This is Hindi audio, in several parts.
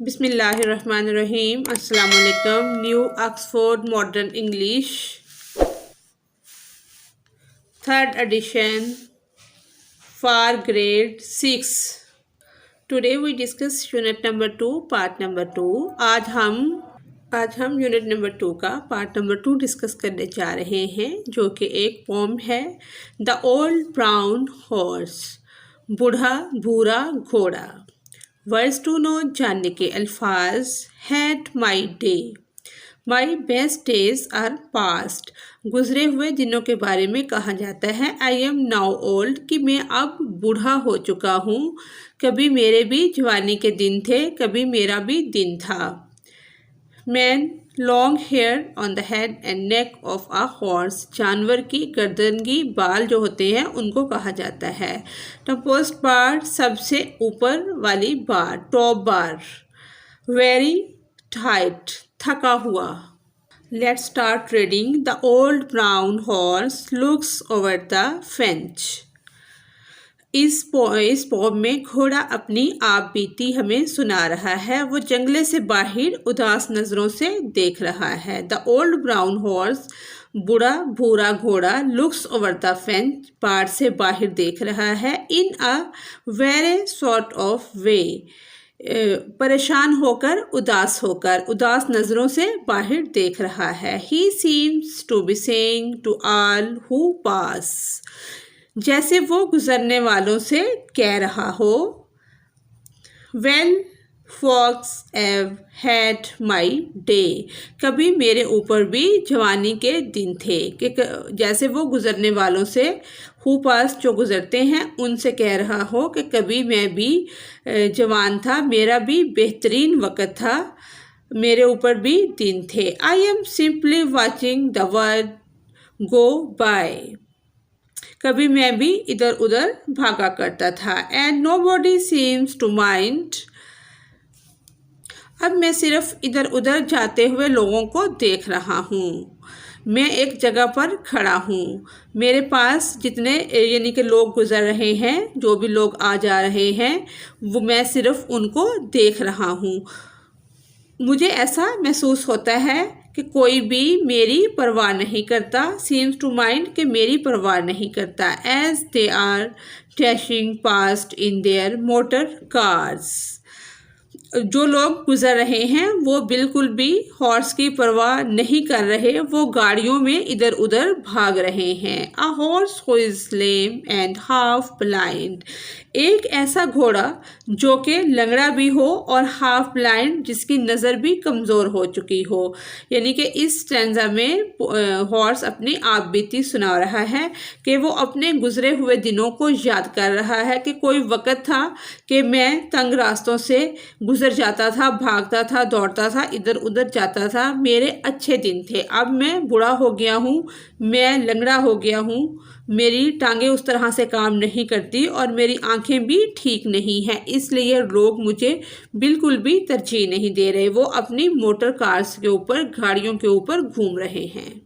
बिस्मिल्लाहिर्रहमानिर्रहीम। अस्सलाम वालेकुम। New Oxford Modern English third edition for grade 6। Today we discuss unit number 2 part number 2। आज हम यूनिट नंबर 2 का पार्ट नंबर 2 डिस्कस करने जा रहे हैं, जो कि एक पोम है, द ओल्ड ब्राउन हॉर्स, बूढ़ा भूरा घोड़ा। वर्ड्स टू नो जानने के अल्फाज। Had my day, my best days are past, गुजरे हुए दिनों के बारे में कहा जाता है। आई एम नाउ ओल्ड, कि मैं अब बूढ़ा हो चुका हूँ। कभी मेरे भी जवानी के दिन थे, कभी मेरा भी दिन था। Mane, long hair on the head and neck of a horse, जानवर की गर्दनगी बाल जो होते हैं उनको कहा जाता है। टॉपमोस्ट बार, सबसे ऊपर वाली बार, टॉप बार। वेरी टाइट, थका हुआ। Let's start reading. The old brown horse looks over the French. इस पोम में घोड़ा अपनी आप बीती हमें सुना रहा है। वो जंगले से बाहर उदास नज़रों से देख रहा है। द ओल्ड ब्राउन हॉर्स, बूढ़ा भूरा घोड़ा, लुक्स ओवर द फेंच, बाड़ से बाहर देख रहा है। In a very sort of way, परेशान होकर, उदास नज़रों से बाहर देख रहा है। He seems to be saying to all who pass, जैसे वो गुजरने वालों से कह रहा हो। Well folks I've had my day, कभी मेरे ऊपर भी जवानी के दिन थे। कि जैसे वो गुजरने वालों से, हु पास जो गुजरते हैं, उनसे कह रहा हो कि कभी मैं भी जवान था, मेरा भी बेहतरीन वक़्त था, मेरे ऊपर भी दिन थे। I am simply watching the world go by, कभी मैं भी इधर उधर भागा करता था। And nobody seems to mind, अब मैं सिर्फ इधर उधर जाते हुए लोगों को देख रहा हूँ। मैं एक जगह पर खड़ा हूँ, मेरे पास जितने यानी कि लोग गुजर रहे हैं, जो भी लोग आ जा रहे हैं, वो मैं सिर्फ उनको देख रहा हूँ। मुझे ऐसा महसूस होता है कि कोई भी मेरी परवाह नहीं करता। सीम्स टू माइंड, कि मेरी परवाह नहीं करता। As they are dashing past in their motor cars, जो लोग गुजर रहे हैं वो बिल्कुल भी हॉर्स की परवाह नहीं कर रहे, वो गाड़ियों में इधर उधर भाग रहे हैं। A horse who is lame and half blind, एक ऐसा घोड़ा जो कि लंगड़ा भी हो और हाफ ब्लाइंड, जिसकी नज़र भी कमज़ोर हो चुकी हो। यानी कि इस स्टैंजा में हॉर्स अपनी आप बीती सुना रहा है कि वो अपने गुजरे हुए दिनों को याद कर रहा है कि कोई वक़्त था कि मैं तंग रास्तों से गुजर जाता था, भागता था, दौड़ता था, इधर उधर जाता था, मेरे अच्छे दिन थे। अब मैं बूढ़ा हो गया हूँ, मैं लंगड़ा हो गया हूँ, मेरी टांगें उस तरह से काम नहीं करती और मेरी आंखें भी ठीक नहीं हैं, इसलिए लोग मुझे बिल्कुल भी तरजीह नहीं दे रहे। वो अपनी मोटर कार्स के ऊपर, गाड़ियों के ऊपर घूम रहे हैं।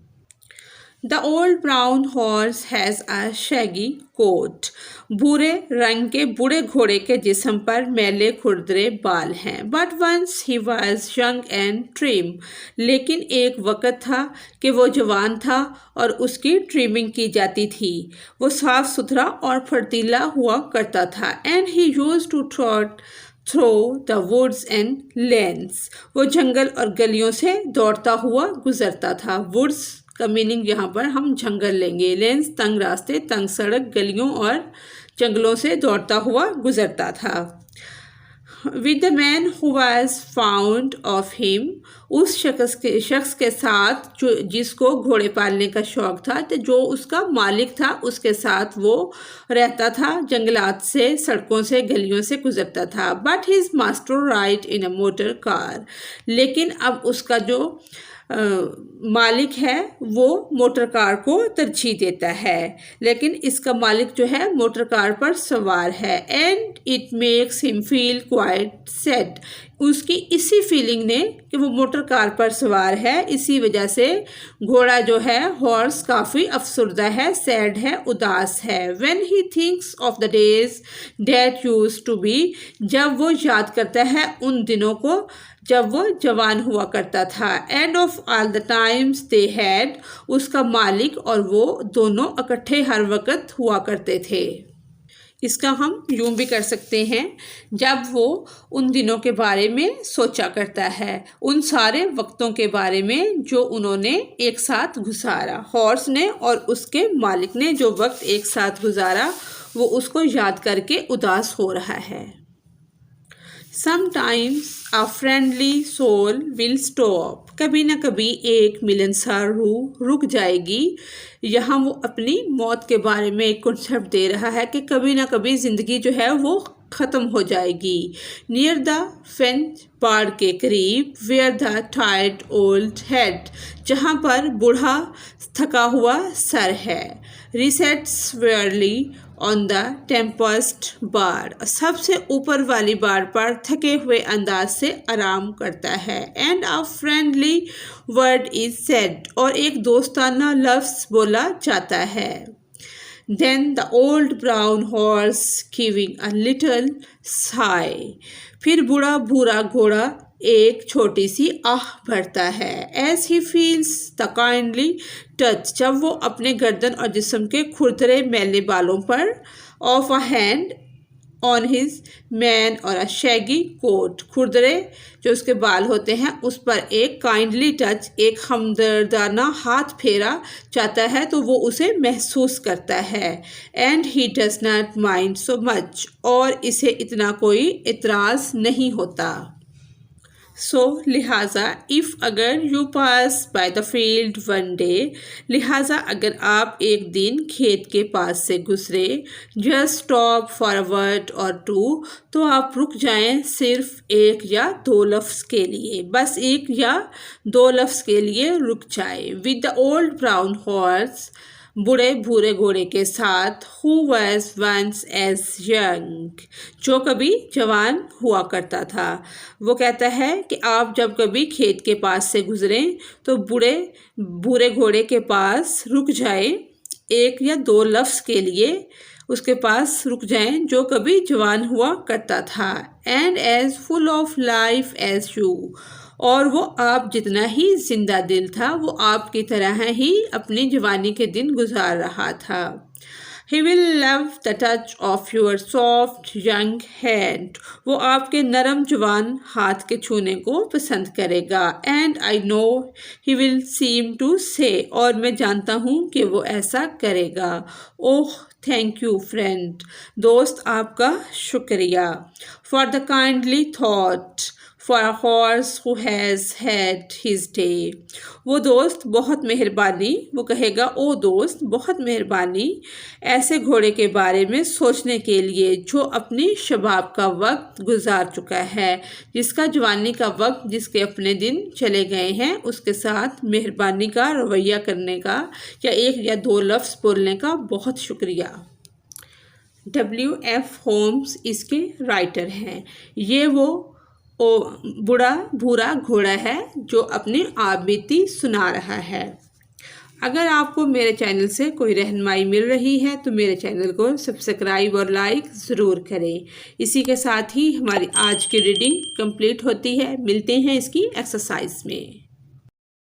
The old brown horse has a shaggy coat, भूरे रंग के बूढ़े घोड़े के जिस्म पर मैले खुरदरे बाल हैं। But once he was young and trim, लेकिन एक वक़्त था कि वो जवान था और उसकी ट्रिमिंग की जाती थी। वो साफ सुथरा और फर्तीला हुआ करता था। And he used to trot through the woods and lanes, वो जंगल और गलियों से दौड़ता हुआ गुजरता था। वुड्स का मीनिंग यहाँ पर हम जंगल लेंगे, लेन्स तंग रास्ते, तंग सड़क, गलियों और जंगलों से दौड़ता हुआ गुजरता था। With the man who was found of him, उस शख्स के साथ जो जिसको घोड़े पालने का शौक था, तो जो उसका मालिक था उसके साथ वो रहता था, जंगलात से, सड़कों से, गलियों से गुजरता था। But his master ride in a motor car, लेकिन अब उसका जो मालिक है वो मोटर कार को तरजीह देता है, लेकिन इसका मालिक जो है मोटर कार पर सवार है। And it makes him feel quite sad. उसकी इसी फीलिंग ने कि वो मोटर कार पर सवार है, इसी वजह से घोड़ा जो है हॉर्स काफ़ी अफसुर्दा है, सैड है, उदास है। When he thinks of the days that used to be, जब वो याद करता है उन दिनों को जब वो जवान हुआ करता था। End of all the times they had, उसका मालिक और वो दोनों इकट्ठे हर वक्त हुआ करते थे। इसका हम यूं भी कर सकते हैं, जब वो उन दिनों के बारे में सोचा करता है, उन सारे वक्तों के बारे में जो उन्होंने एक साथ गुजारा, हॉर्स ने और उसके मालिक ने जो वक्त एक साथ गुजारा वो उसको याद करके उदास हो रहा है। Sometimes a friendly soul will stop. कभी ना कभी एक मिलनसार रूह रुक जाएगी। यहाँ वो अपनी मौत के बारे में एक कॉन्सेप्ट दे रहा है कि कभी ना कभी ज़िंदगी जो है वो ख़त्म हो जाएगी। नियर द फेंच पहाड़ के करीब, where the tired old head, जहाँ पर बूढ़ा थका हुआ सर है। Rests wearily on the topmost bar, सबसे ऊपर वाली बार पर थके हुए अंदाज से आराम करता है। And a friendly word is said, और एक दोस्ताना लफ्ज़ बोला जाता है। Then the old brown horse giving a little sigh, फिर बूढ़ा भूरा घोड़ा एक छोटी सी आह भरता है। As he feels the kindly touch, जब वो अपने गर्दन और जिस्म के खुरदरे मैले बालों पर of a hand on his man और अ शैगी कोट, खुरदरे जो उसके बाल होते हैं उस पर एक काइंडली टच, एक हमदर्दाना हाथ फेरा जाता है तो वो उसे महसूस करता है। And he does not mind so much, और इसे इतना कोई इतराज़ नहीं होता। सो लिहाजा इफ़ अगर you pass by the field one day, लिहाजा अगर आप एक दिन खेत के पास से गुजरे, just stop for a word और टू, तो आप रुक जाएं सिर्फ एक या दो लफ्ज़ के लिए, बस एक या दो लफ्ज़ के लिए रुक जाए। With the old brown horse, बूढ़े भूरे घोड़े के साथ, who was once as young, जो कभी जवान हुआ करता था। वो कहता है कि आप जब कभी खेत के पास से गुजरें तो बूढ़े भूरे घोड़े के पास रुक जाएं, एक या दो लफ्ज़ के लिए उसके पास रुक जाएं जो कभी जवान हुआ करता था। And as full of life as you, और वो आप जितना ही जिंदा दिल था, वो आपकी तरह ही अपनी जवानी के दिन गुजार रहा था। He will love the touch of your soft young hand, वो आपके नरम जवान हाथ के छूने को पसंद करेगा। And I know he will seem to say, और मैं जानता हूँ कि वो ऐसा करेगा। ओह थैंक यू फ्रेंड, दोस्त आपका शुक्रिया। For the kindly thought, for a horse who has had his day, वो दोस्त बहुत मेहरबानी, वो कहेगा ओ दोस्त बहुत मेहरबानी ऐसे घोड़े के बारे में सोचने के लिए जो अपनी शबाब का वक्त गुजार चुका है, जिसका जवानी का वक्त, जिसके अपने दिन चले गए हैं, उसके साथ मेहरबानी का रवैया करने का या एक या दो लफ्ज़ बोलने का बहुत शुक्रिया। W.F. होम्स इसके राइटर हैं। ये वो बूढ़ा भूरा घोड़ा है जो अपनी आपबीती सुना रहा है। अगर आपको मेरे चैनल से कोई रहनुमाई मिल रही है तो मेरे चैनल को सब्सक्राइब और लाइक ज़रूर करें। इसी के साथ ही हमारी आज की रीडिंग कंप्लीट होती है। मिलते हैं इसकी एक्सरसाइज में।